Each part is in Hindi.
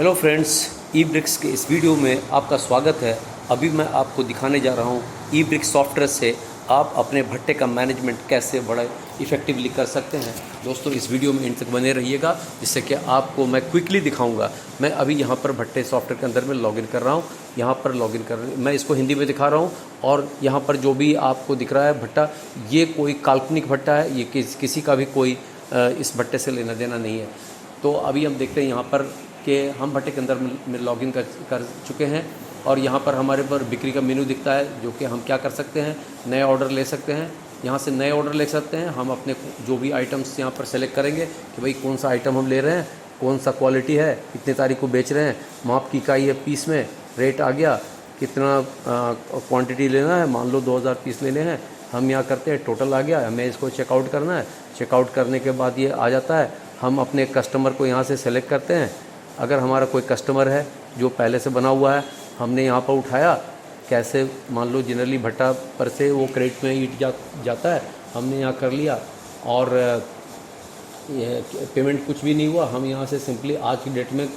हेलो फ्रेंड्स, ई ब्रिक्स के इस वीडियो में आपका स्वागत है। अभी मैं आपको दिखाने जा रहा हूँ ई ब्रिक्स सॉफ्टवेयर से आप अपने भट्टे का मैनेजमेंट कैसे बड़ा इफ़ेक्टिवली कर सकते हैं। दोस्तों, इस वीडियो में इन तक बने रहिएगा, जिससे कि आपको मैं क्विकली दिखाऊंगा। मैं अभी यहाँ पर भट्टे सॉफ्टवेयर के अंदर में लॉगिन कर रहा हूँ। यहाँ पर लॉगिन कर मैं इसको हिंदी में दिखा रहा हूँ। और यहाँ पर जो भी आपको दिख रहा है भट्टा, ये कोई काल्पनिक भट्टा है, ये किसी का भी कोई इस भट्टे से लेना देना नहीं है। तो अभी हम देखते हैं यहाँ पर कि हम भट्टे के अंदर में लॉगिन कर चुके हैं। और यहाँ पर हमारे पर बिक्री का मेनू दिखता है, जो कि हम क्या कर सकते हैं, नए ऑर्डर ले सकते हैं। यहाँ से नए ऑर्डर ले सकते हैं। हम अपने जो भी आइटम्स यहाँ पर सेलेक्ट करेंगे कि भाई कौन सा आइटम हम ले रहे हैं, कौन सा क्वालिटी है, कितने तारीख को बेच रहे हैं, माप की इकाई है पीस में, रेट आ गया, कितना क्वांटिटी लेना है, मान लो 2000 पीस लेने हैं। हम यहाँ करते हैं, टोटल आ गया, हमें इसको चेकआउट करना है। चेकआउट करने के बाद ये आ जाता है। हम अपने कस्टमर को यहाँ से सेलेक्ट करते हैं। अगर हमारा कोई कस्टमर है जो पहले से बना हुआ है, हमने यहाँ पर उठाया, कैसे मान लो जनरली भट्टा पर से वो क्रेडिट में ईट जाता है, हमने यहाँ कर लिया और ये पेमेंट कुछ भी नहीं हुआ। हम यहाँ से सिंपली आज की डेट में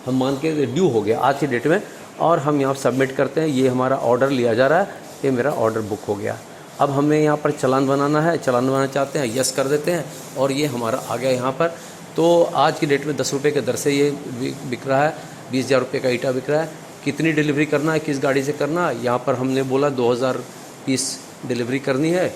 हम मान के ड्यू हो गया आज की डेट में, और हम यहाँ सबमिट करते हैं। ये हमारा ऑर्डर लिया जा रहा है, ये मेरा ऑर्डर बुक हो गया। अब हमें यहाँ पर चालान बनाना है, चालान बनाना चाहते हैं, यस कर देते हैं और ये हमारा आ गया यहाँ पर। तो आज की डेट में 10 रुपये के दर से ये बिक रहा है। 20,000 रुपये का ईटा बिक रहा है। कितनी डिलीवरी करना है, किस गाड़ी से करना है, यहाँ पर हमने बोला 2000 पीस डिलीवरी करनी है,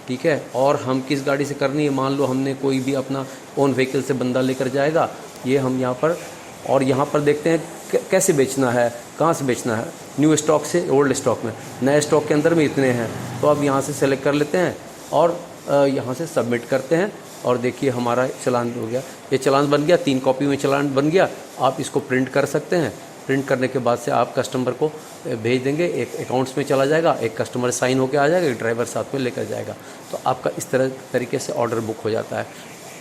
ठीक है। और हम किस गाड़ी से करनी है, मान लो हमने कोई भी अपना ओन व्हीकल से बंदा लेकर जाएगा, ये हम यहाँ पर। और यहाँ पर देखते हैं कैसे बेचना है, कहाँ से बेचना है, न्यू स्टॉक से ओल्ड स्टॉक में। नए स्टॉक के अंदर में इतने हैं, तो अब यहाँ से सेलेक्ट कर लेते हैं और यहाँ से सबमिट करते हैं। और देखिए हमारा चालान हो गया, ये चालान बन गया, 3 कॉपी में चालान बन गया। आप इसको प्रिंट कर सकते हैं। प्रिंट करने के बाद से आप कस्टमर को भेज देंगे, एक अकाउंट्स में चला जाएगा, एक कस्टमर साइन होकर आ जाएगा, एक ड्राइवर साथ में लेकर जाएगा। तो आपका इस तरीके से ऑर्डर बुक हो जाता है।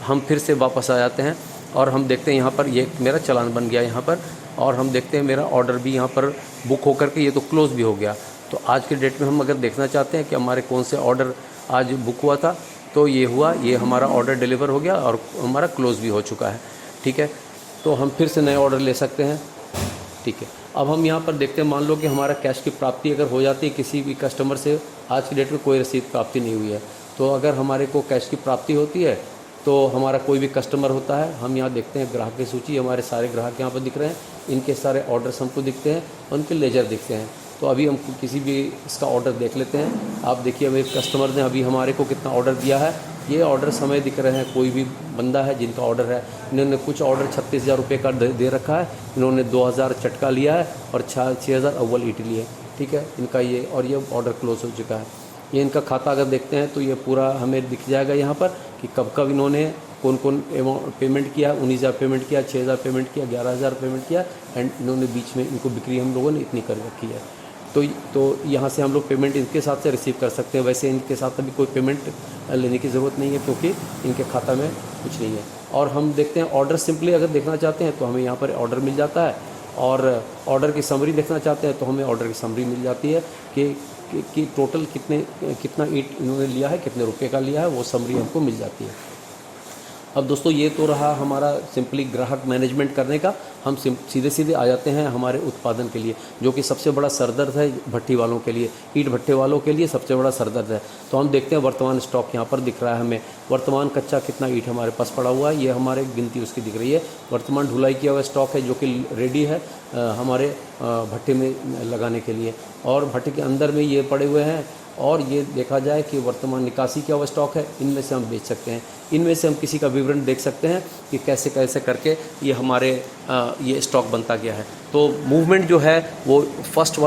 हम फिर से वापस आ जाते हैं और हम देखते हैं यहाँ पर ये मेरा चालान बन गया यहाँ पर। और हम देखते हैं मेरा ऑर्डर भी यहाँ पर बुक होकर के ये तो क्लोज़ भी हो गया। तो आज के डेट में हम अगर देखना चाहते हैं कि हमारे कौन से ऑर्डर आज बुक हुआ था, तो ये हुआ, ये हमारा ऑर्डर डिलीवर हो गया और हमारा क्लोज़ भी हो चुका है, ठीक है। तो हम फिर से नए ऑर्डर ले सकते हैं, ठीक है। अब हम यहाँ पर देखते हैं, मान लो कि हमारा कैश की प्राप्ति अगर हो जाती है किसी भी कस्टमर से, आज की डेट में कोई रसीद प्राप्ति नहीं हुई है, तो अगर हमारे को कैश की प्राप्ति होती है तो हमारा कोई भी कस्टमर होता है, हम यहाँ देखते हैं ग्राहक की सूची, हमारे सारे ग्राहक यहाँ पर दिख रहे हैं, इनके सारे ऑर्डर्स हमको दिखते हैं, उनके लेजर दिखते हैं। तो अभी हम किसी भी इसका ऑर्डर देख लेते हैं। आप देखिए अभी कस्टमर ने अभी हमारे को कितना ऑर्डर दिया है, ये ऑर्डर समय दिख रहे हैं। कोई भी बंदा है जिनका ऑर्डर है, इन्होंने कुछ ऑर्डर 36,000 रुपये का दे रखा है, इन्होंने 2,000 चटका लिया है और 6,000 अव्वल ईट लिए, ठीक है इनका ये। और ये ऑर्डर क्लोज हो चुका है। ये इनका खाता अगर देखते हैं तो ये पूरा हमें दिख जाएगा यहाँ पर कि कब कब इन्होंने कौन कौन पेमेंट किया। 19,000 पेमेंट किया, 6,000 पेमेंट किया, 11,000 पेमेंट किया, एंड इन्होंने बीच में इनको बिक्री हम लोगों ने इतनी कर रखी है। तो यहाँ से हम लोग पेमेंट इनके साथ से रिसीव कर सकते हैं। वैसे इनके साथ अभी कोई पेमेंट लेने की ज़रूरत नहीं है, क्योंकि इनके खाता में कुछ नहीं है। और हम देखते हैं ऑर्डर सिंपली अगर देखना चाहते हैं तो हमें यहाँ पर ऑर्डर मिल जाता है। और ऑर्डर की समरी देखना चाहते हैं तो हमें ऑर्डर की समरी मिल जाती है कि टोटल कितना ईट इन्होंने लिया है, कितने रुपए का लिया है, वो समरी हमको मिल जाती है। अब दोस्तों, ये तो रहा हमारा सिंपली ग्राहक मैनेजमेंट करने का। हम सीधे सीधे आ जाते हैं हमारे उत्पादन के लिए, जो कि सबसे बड़ा सरदर्द है भट्टी वालों के लिए, ईंट भट्टे वालों के लिए सबसे बड़ा सरदर्द है। तो हम देखते हैं वर्तमान स्टॉक यहाँ पर दिख रहा है हमें, वर्तमान कच्चा कितना ईंट हमारे पास पड़ा हुआ है, ये हमारे गिनती उसकी दिख रही है। वर्तमान ढुलाई किया हुआ स्टॉक है जो कि रेडी है हमारे भट्टे में लगाने के लिए, और भट्टे के अंदर में ये पड़े हुए हैं। और ये देखा जाए कि वर्तमान निकासी किया हुआ स्टॉक है, इनमें से हम बेच सकते हैं। इनमें से हम किसी का विवरण देख सकते हैं कि कैसे कैसे करके ये हमारे ये स्टॉक बनता गया है। तो मूवमेंट जो है वो फर्स्ट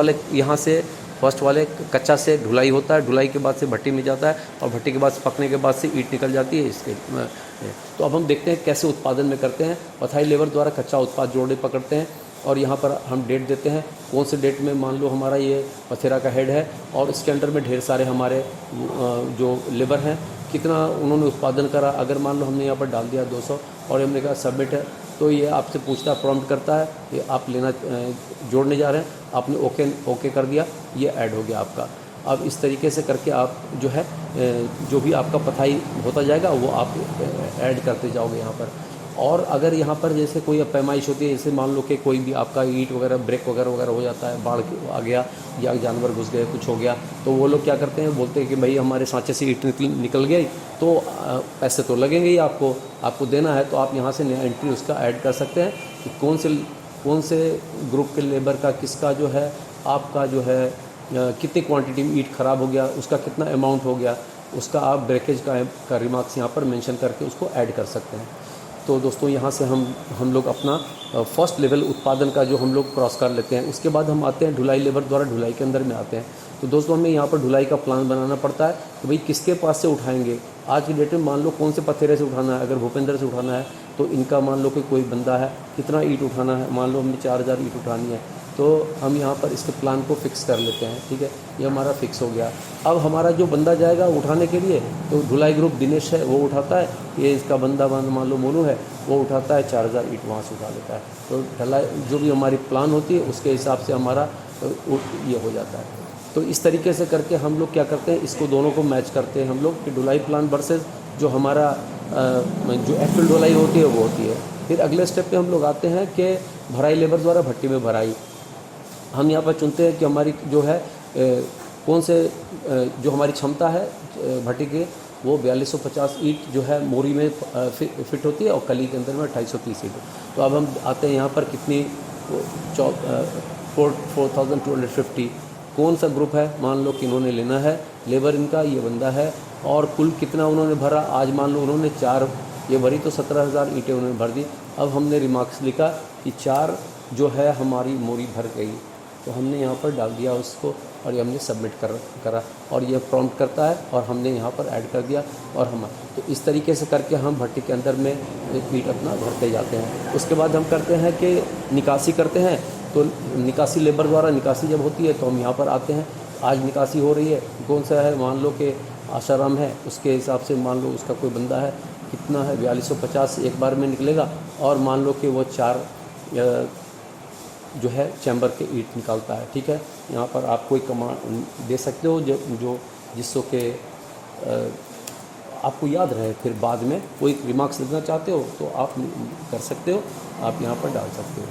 वाले कच्चा से ढुलाई होता है, ढुलाई के बाद से भट्टी में जाता है, और भट्टी के बाद से पकने के बाद से ईंट निकल जाती है इसके। तो अब हम देखते हैं कैसे उत्पादन में करते हैं। पथाई लेबर द्वारा कच्चा उत्पाद जोड़े पकड़ते हैं, और यहाँ पर हम डेट देते हैं, कौन से डेट में, मान लो हमारा ये पथेरा का हेड है और इसके अंडर में ढेर सारे हमारे जो लेबर हैं, कितना उन्होंने उत्पादन करा। अगर मान लो हमने यहाँ पर डाल दिया 200 और हमने कहा सबमिट है, तो ये आपसे पूछता है, प्रॉम्प्ट करता है कि आप लेना जोड़ने जा रहे हैं, आपने ओके कर दिया, ये ऐड हो गया आपका। अब इस तरीके से करके आप जो है जो भी आपका पथाई होता जाएगा वो आप ऐड करते जाओगे यहाँ पर। और अगर यहाँ पर जैसे कोई पैमाइश होती है, जैसे मान लो कि कोई भी आपका ईंट वगैरह ब्रेक वगैरह हो जाता है, बाढ़ आ गया या जानवर घुस गए, कुछ हो गया, तो वो लोग क्या करते हैं, बोलते हैं कि भाई हमारे सांचे से ईंट निकल गई, तो पैसे तो लगेंगे ही आपको देना है। तो आप यहाँ से नया एंट्री उसका ऐड कर सकते हैं कि कौन से ग्रुप के लेबर का किसका जो है आपका जो है कितनी क्वांटिटी में ईंट ख़राब हो गया, उसका कितना अमाउंट हो गया, उसका आप ब्रेकेज का रिमार्क्स यहाँ पर मेंशन करके उसको ऐड कर सकते हैं। तो दोस्तों यहाँ से हम लोग अपना फर्स्ट लेवल उत्पादन का जो हम लोग क्रॉस कर लेते हैं। उसके बाद हम आते हैं ढुलाई लेबर द्वारा ढुलाई के अंदर में आते हैं। तो दोस्तों हमें यहाँ पर ढुलाई का प्लान बनाना पड़ता है कि भाई किसके पास से उठाएंगे। आज की डेट में मान लो कौन से पथेरे से उठाना है, अगर भूपेंद्र से उठाना है तो इनका मान लो कि कोई बंदा है, कितना ईंट उठाना है, मान लो हमें 4000 ईंट उठानी है, तो हम यहाँ पर इसके प्लान को फिक्स कर लेते हैं। ठीक है, ये हमारा फिक्स हो गया। अब हमारा जो बंदा जाएगा उठाने के लिए, तो ढुलाई ग्रुप दिनेश है वो उठाता है, ये इसका बंदा मान लो मोनू है, वो उठाता है 4000 ईंट वहाँ से उठा लेता है। तो ढलाई जो भी हमारी प्लान होती है उसके हिसाब से हमारा ये हो जाता है। तो इस तरीके से करके हम लोग क्या करते हैं, इसको दोनों को मैच करते हैं हम लोग कि ढुलाई प्लान वर्सेस जो हमारा जो एक्चुअल ढुलाई होती है वो होती है। फिर अगले स्टेप पे हम लोग आते हैं कि भराई लेबर द्वारा भट्टी में भराई। हम यहाँ पर चुनते हैं कि हमारी जो है कौन से जो हमारी क्षमता है भट्टी के, वो 4250 ईंट जो है मोरी में फिट होती है और कली के अंदर में 2830 ईंट। तो अब हम आते हैं यहाँ पर कितनी 4250, कौन सा ग्रुप है, मान लो कि इन्होंने लेना है, लेबर इनका ये बंदा है, और कुल कितना उन्होंने भरा, आज मान लो उन्होंने 4 ये भरी तो 17000 ईंटें उन्होंने भर दी। अब हमने रिमार्क्स लिखा कि 4 जो है हमारी मोरी भर गई, तो हमने यहाँ पर डाल दिया उसको और ये हमने सबमिट करा और ये प्रॉम्प्ट करता है और हमने यहाँ पर ऐड कर दिया। और हम तो इस तरीके से करके हम भट्टी के अंदर में ईंट अपना भरते जाते हैं। उसके बाद हम करते हैं कि निकासी करते हैं। तो निकासी लेबर द्वारा निकासी जब होती है तो हम यहाँ पर आते हैं, आज निकासी हो रही है, कौन सा है, मान लो कि आशाराम है, उसके हिसाब से मान लो उसका कोई बंदा है, कितना है 4250 एक बार में निकलेगा, और मान लो कि वो 4 जो है चैम्बर के ईंट निकालता है। ठीक है, यहाँ पर आप कोई कमांड दे सकते हो जो जिससे कि आपको याद रहे, फिर बाद में कोई रिमार्क्स लिखना चाहते हो तो आप कर सकते हो, आप यहाँ पर डाल सकते हो।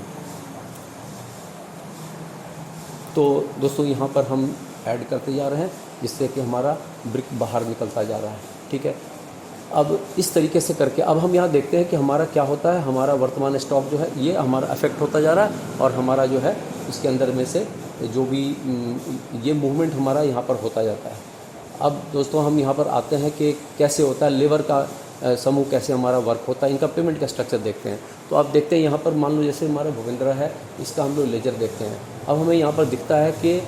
तो दोस्तों यहाँ पर हम ऐड करते जा रहे हैं जिससे कि हमारा ब्रिक बाहर निकलता जा रहा है। ठीक है, अब इस तरीके से करके अब हम यहाँ देखते हैं कि हमारा क्या होता है, हमारा वर्तमान स्टॉक जो है ये हमारा अफेक्ट होता जा रहा है और हमारा जो है इसके अंदर में से जो भी ये मूवमेंट हमारा यहाँ पर होता जाता है। अब दोस्तों हम यहाँ पर आते हैं कि कैसे होता है लेबर का समूह, कैसे हमारा वर्क होता है, इनका पेमेंट का स्ट्रक्चर देखते हैं। तो आप देखते हैं यहाँ पर मान लो जैसे हमारा भूपेंद्र है, इसका हम लोग लेजर देखते हैं। अब हमें यहाँ पर दिखता है कि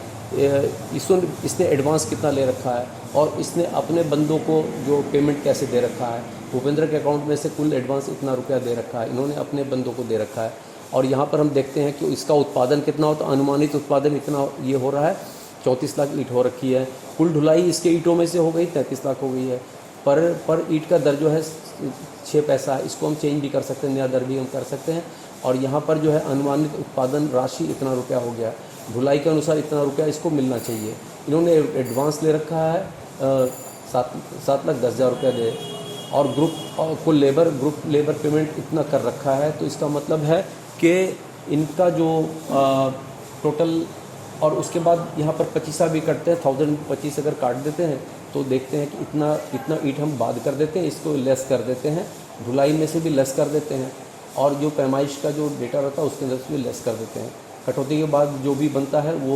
इसने एडवांस कितना ले रखा है और इसने अपने बंदों को जो पेमेंट कैसे दे रखा है। भूपेंद्र के अकाउंट में से कुल एडवांस इतना रुपया दे रखा है, इन्होंने अपने बंदों को दे रखा है। और यहाँ पर हम देखते हैं कि इसका उत्पादन कितना होता है, अनुमानित उत्पादन इतना ये हो रहा है, 34 लाख ईंट हो रखी है। कुल ढुलाई इसके ईंटों में से हो गई 33 लाख हो गई है। पर ईंट का दर जो है 6 पैसा है, इसको हम चेंज भी कर सकते हैं, नया दर भी हम कर सकते हैं। और यहाँ पर जो है अनुमानित उत्पादन राशि इतना रुपया हो गया, ढुलाई के अनुसार इतना रुपया इसको मिलना चाहिए। इन्होंने एडवांस ले रखा है 7,10,000 रुपया दे, और कुल ग्रुप लेबर पेमेंट इतना कर रखा है। तो इसका मतलब है कि इनका जो टोटल, और उसके बाद यहाँ पर 25 भी कटते हैं, 1025 अगर काट देते हैं तो देखते हैं कि इतना ईंट हम बाद कर देते हैं, इसको लेस कर देते हैं, ढुलाई में से भी लेस कर देते हैं, और जो पैमाइश का जो डेटा रहता है उसके अंदर से भी लेस कर देते हैं। कटौती के बाद जो भी बनता है वो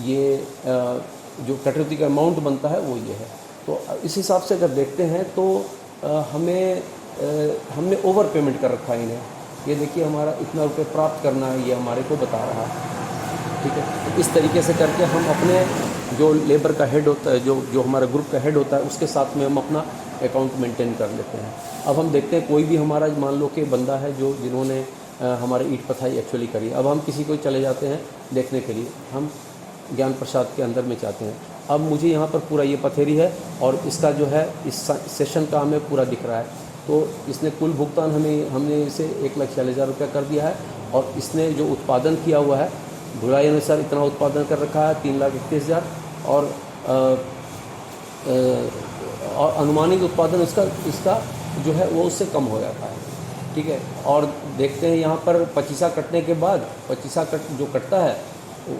ये जो कटौती का अमाउंट बनता है वो ये है। तो इस हिसाब से अगर देखते हैं तो हमने ओवर पेमेंट कर रखा है इन्हें। ये देखिए हमारा इतना रुपये प्राप्त करना है, ये हमारे को बता रहा है। ठीक है, तो इस तरीके से करके हम अपने जो लेबर का हेड होता है, जो हमारा ग्रुप का हेड होता है, उसके साथ में हम अपना अकाउंट मेंटेन कर लेते हैं। अब हम देखते हैं कोई भी हमारा मान लो कि बंदा है जिन्होंने हमारे ईंट पथाई एक्चुअली करी। अब हम किसी को चले जाते हैं देखने के लिए, हम ज्ञान प्रसाद के अंदर में चाहते हैं। अब मुझे यहाँ पर पूरा ये पथेरी है और इसका जो है इस सेशन का हमें पूरा दिख रहा है। तो इसने कुल भुगतान हमने इसे 1,46,000 रुपया कर दिया है, और इसने जो उत्पादन किया हुआ है ढुलाई अनुसार इतना उत्पादन कर रखा है 3,31,000, और अनुमानित उत्पादन इसका जो है वो उससे कम हो जाता है। ठीक है। और देखते हैं यहाँ पर पचीसा कटने के बाद, पचीसा जो कटता है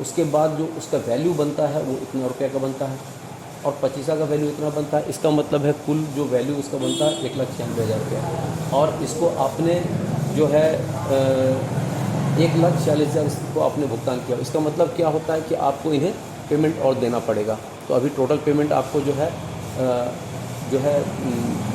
उसके बाद जो उसका वैल्यू बनता है वो इतना रुपये का बनता है, और पचीसा का वैल्यू इतना बनता है। इसका मतलब है कुल जो वैल्यू उसका बनता है 1,96,000 रुपया, और इसको आपने जो है 1,40,000 को आपने भुगतान किया। इसका मतलब क्या होता है कि आपको इन्हें पेमेंट और देना पड़ेगा। तो अभी टोटल पेमेंट आपको जो है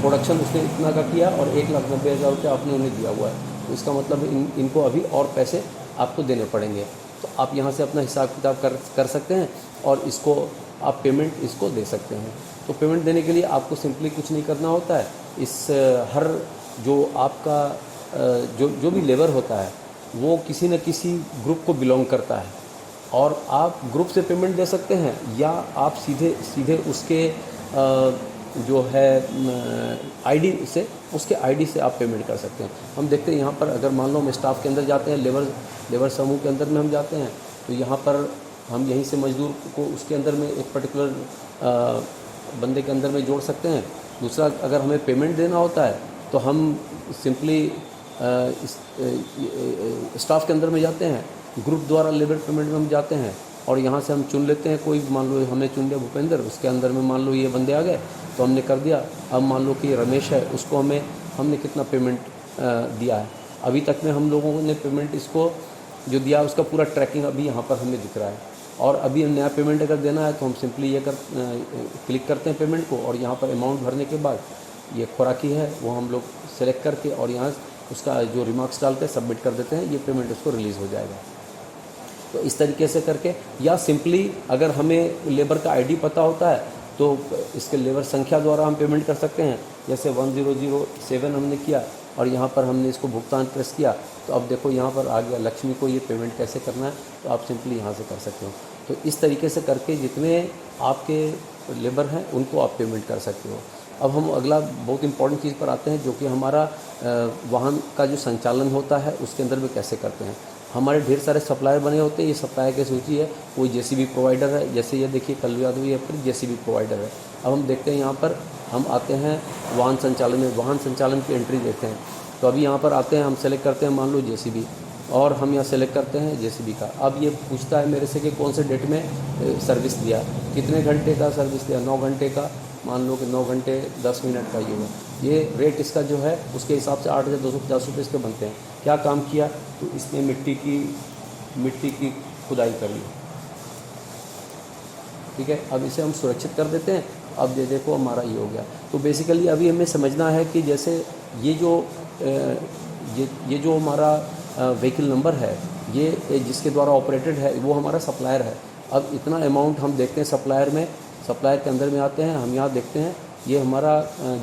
प्रोडक्शन उसने इतना का किया और 1,90,000 रुपये आपने उन्हें दिया हुआ है। तो इसका मतलब इनको अभी और पैसे आपको देने पड़ेंगे। तो आप यहाँ से अपना हिसाब किताब कर सकते हैं और इसको आप पेमेंट इसको दे सकते हैं। तो पेमेंट देने के लिए आपको सिंपली कुछ नहीं करना होता है। इस हर जो आपका जो भी लेबर होता है वो किसी न किसी ग्रुप को बिलोंग करता है, और आप ग्रुप से पेमेंट दे सकते हैं या आप सीधे उसके जो है आईडी से, उसके आईडी से आप पेमेंट कर सकते हैं। हम देखते हैं यहाँ पर अगर मान लो हम स्टाफ के अंदर जाते हैं, लेबर समूह के अंदर में हम जाते हैं, तो यहाँ पर हम यहीं से मजदूर को उसके अंदर में एक पर्टिकुलर बंदे के अंदर में जोड़ सकते हैं। दूसरा, अगर हमें पेमेंट देना होता है तो हम सिंपली स्टाफ के अंदर में जाते हैं, ग्रुप द्वारा लेबर पेमेंट में हम जाते हैं और यहाँ से हम चुन लेते हैं कोई, मान लो हमने चुन लिया भूपेंद्र, उसके अंदर में मान लो ये बंदे आ गए तो हमने कर दिया। अब मान लो कि रमेश है, उसको हमने कितना पेमेंट दिया है। अभी तक में हम लोगों ने पेमेंट इसको जो दिया उसका पूरा ट्रैकिंग अभी यहाँ पर हमें दिख रहा है। और अभी नया पेमेंट अगर देना है तो हम सिंपली ये क्लिक करते हैं पेमेंट को, और यहाँ पर अमाउंट भरने के बाद ये खुराकी है वो हम लोग सेलेक्ट करके और यहाँ उसका जो रिमार्क्स डालते हैं सबमिट कर देते हैं, ये पेमेंट उसको रिलीज़ हो जाएगा। तो इस तरीके से करके, या सिंपली अगर हमें लेबर का आईडी पता होता है तो इसके लेबर संख्या द्वारा हम पेमेंट कर सकते हैं। जैसे 1007 हमने किया और यहाँ पर हमने इसको भुगतान प्रेस किया, तो अब देखो यहाँ पर आ गया लक्ष्मी को ये पेमेंट कैसे करना है, तो आप सिंपली यहाँ से कर सकते हो। तो इस तरीके से करके जितने आपके लेबर हैं उनको आप पेमेंट कर सकते हो। अब हम अगला बहुत इंपॉर्टेंट चीज़ पर आते हैं, जो कि हमारा वाहन का जो संचालन होता है उसके अंदर में कैसे करते हैं। हमारे ढेर सारे सप्लायर बने होते हैं, ये सप्लायर की सूची है। कोई जेसीबी प्रोवाइडर है, जैसे ये देखिए कल्लू यादव, ये फिर जेसीबी प्रोवाइडर है। अब हम देखते हैं यहाँ पर हम आते हैं वाहन संचालन में, वाहन संचालन की एंट्री देते हैं। तो अभी यहाँ पर आते हैं, हम सेलेक्ट करते हैं मान लो जेसीबी, और हम यहाँ सेलेक्ट करते हैं जेसीबी का। अब ये पूछता है मेरे से कि कौन से डेट में सर्विस दिया, कितने घंटे का सर्विस दिया, 9 घंटे का, मान लो कि 9 घंटे 10 मिनट का ये हुआ। ये रेट इसका जो है उसके हिसाब से 8,250 रुपये इसके बनते हैं। क्या काम किया, तो इसने मिट्टी की खुदाई कर ली, ठीक है। अब इसे हम सुरक्षित कर देते हैं। अब ये देखो हमारा ये हो गया। तो बेसिकली अभी हमें समझना है कि जैसे ये जो हमारा व्हीकल नंबर है, ये जिसके द्वारा ऑपरेटेड है वो हमारा सप्लायर है। अब इतना अमाउंट हम देखते हैं सप्लायर के अंदर में आते हैं, हम यहाँ देखते हैं ये हमारा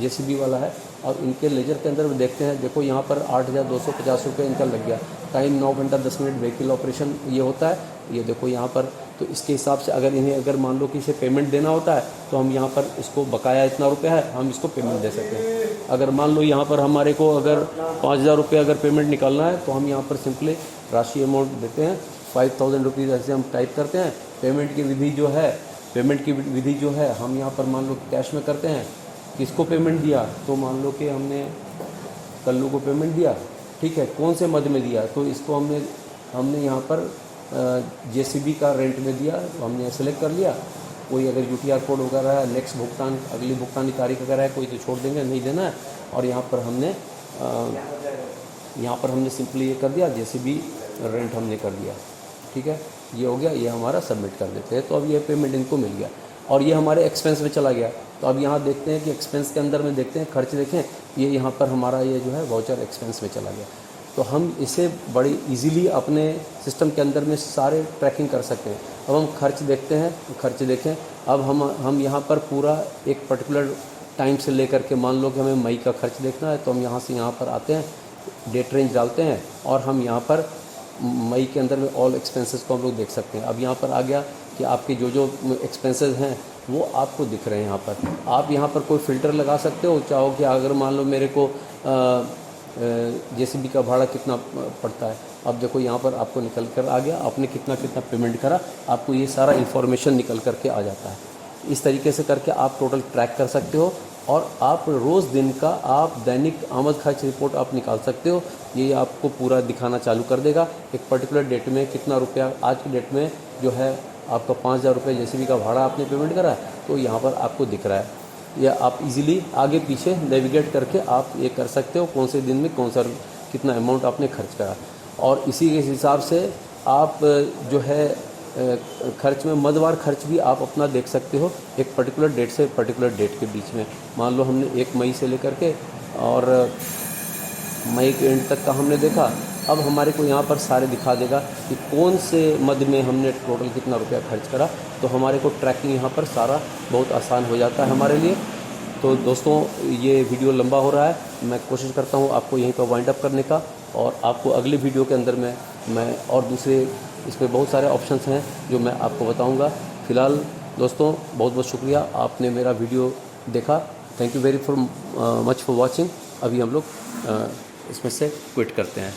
जेसीबी वाला है, और इनके लेजर के अंदर में देखते हैं, देखो यहाँ पर 8,250 रुपये इनका लग गया। टाइम 9 घंटा 10 मिनट व्हीकल ऑपरेशन ये होता है, ये देखो यहाँ पर। तो इसके हिसाब से अगर मान लो कि इसे पेमेंट देना होता है तो हम यहाँ पर इसको बकाया इतना रुपया है, हम इसको पेमेंट दे सकते हैं। अगर मान लो यहाँ पर हमारे को अगर 5,000 रुपये अगर पेमेंट निकालना है तो हम यहाँ पर सिंपली राशि अमाउंट देते हैं 5,000 रुपीज़, ऐसे हम टाइप करते हैं। पेमेंट की विधि जो है हम यहाँ पर मान लो कैश में करते हैं। किसको पेमेंट दिया, तो मान लो कि हमने कल्लू को पेमेंट दिया, ठीक है। कौन से मद में दिया, तो इसको हमने यहाँ पर जेसीबी का रेंट में दिया, तो हमने सेलेक्ट कर लिया। कोई अगर यूटीआर कोड वगैरह है, नेक्स्ट भुगतान, अगली भुगतान की तारीख वगैरह है, कोई तो छोड़ देंगे, नहीं देना है। और यहाँ पर हमने सिंपली ये कर दिया, जेसीबी रेंट हमने कर दिया, ठीक है। ये हो गया, ये हमारा सबमिट कर देते हैं। तो अब ये पेमेंट इनको मिल गया और ये हमारे एक्सपेंस में चला गया। तो अब यहाँ देखते हैं कि एक्सपेंस के अंदर में देखते हैं, खर्च देखें, ये यहाँ पर हमारा ये जो है वाउचर एक्सपेंस में चला गया। तो हम इसे बड़ी इजीली अपने सिस्टम के अंदर में सारे ट्रैकिंग कर सकते हैं। अब हम खर्च देखते हैं, खर्च देखें। अब हम यहाँ पर पूरा एक पर्टिकुलर टाइम से लेकर के, मान लो कि हमें मई का खर्च देखना है, तो हम यहाँ से यहाँ पर आते हैं, डेट रेंज डालते हैं और हम यहाँ पर मई के अंदर में ऑल एक्सपेंसेस को हम लोग देख सकते हैं। अब यहाँ पर आ गया कि आपके जो एक्सपेंसेस हैं वो आपको दिख रहे हैं यहाँ पर। आप यहाँ पर कोई फ़िल्टर लगा सकते हो, चाहो कि अगर मान लो मेरे को जेसीबी का भाड़ा कितना पड़ता है, अब देखो यहाँ पर आपको निकल कर आ गया, आपने कितना पेमेंट करा, आपको ये सारा इन्फॉर्मेशन निकल कर के आ जाता है। इस तरीके से करके आप टोटल ट्रैक कर सकते हो और आप रोज़ दिन का आप दैनिक आमद खर्च रिपोर्ट आप निकाल सकते हो। ये आपको पूरा दिखाना चालू कर देगा एक पर्टिकुलर डेट में कितना रुपया आज की डेट में जो है आपका 5,000 रुपये जेसीबी का भाड़ा आपने पेमेंट करा है, तो यहाँ पर आपको दिख रहा है। या आप इजीली आगे पीछे नेविगेट करके आप ये कर सकते हो कौन से दिन में कौन सा कितना अमाउंट आपने खर्च करा, और इसी के हिसाब से आप जो है खर्च में मदवार खर्च भी आप अपना देख सकते हो एक पर्टिकुलर डेट से पर्टिकुलर डेट के बीच में। मान लो हमने 1 मई से लेकर के और मई के एंड तक का हमने देखा, अब हमारे को यहाँ पर सारे दिखा देगा कि कौन से मद में हमने टोटल कितना रुपया खर्च करा, तो हमारे को ट्रैकिंग यहाँ पर सारा बहुत आसान हो जाता है हमारे लिए। तो दोस्तों ये वीडियो लंबा हो रहा है, मैं कोशिश करता हूँ आपको यहीं पर वाइंड अप करने का, और आपको अगले वीडियो के अंदर में मैं और दूसरे इसमें बहुत सारे ऑप्शंस हैं जो मैं आपको बताऊँगा। फ़िलहाल दोस्तों बहुत बहुत शुक्रिया आपने मेरा वीडियो देखा। Thank you very much for watching. अभी हम लोग इसमें से क्विट करते हैं।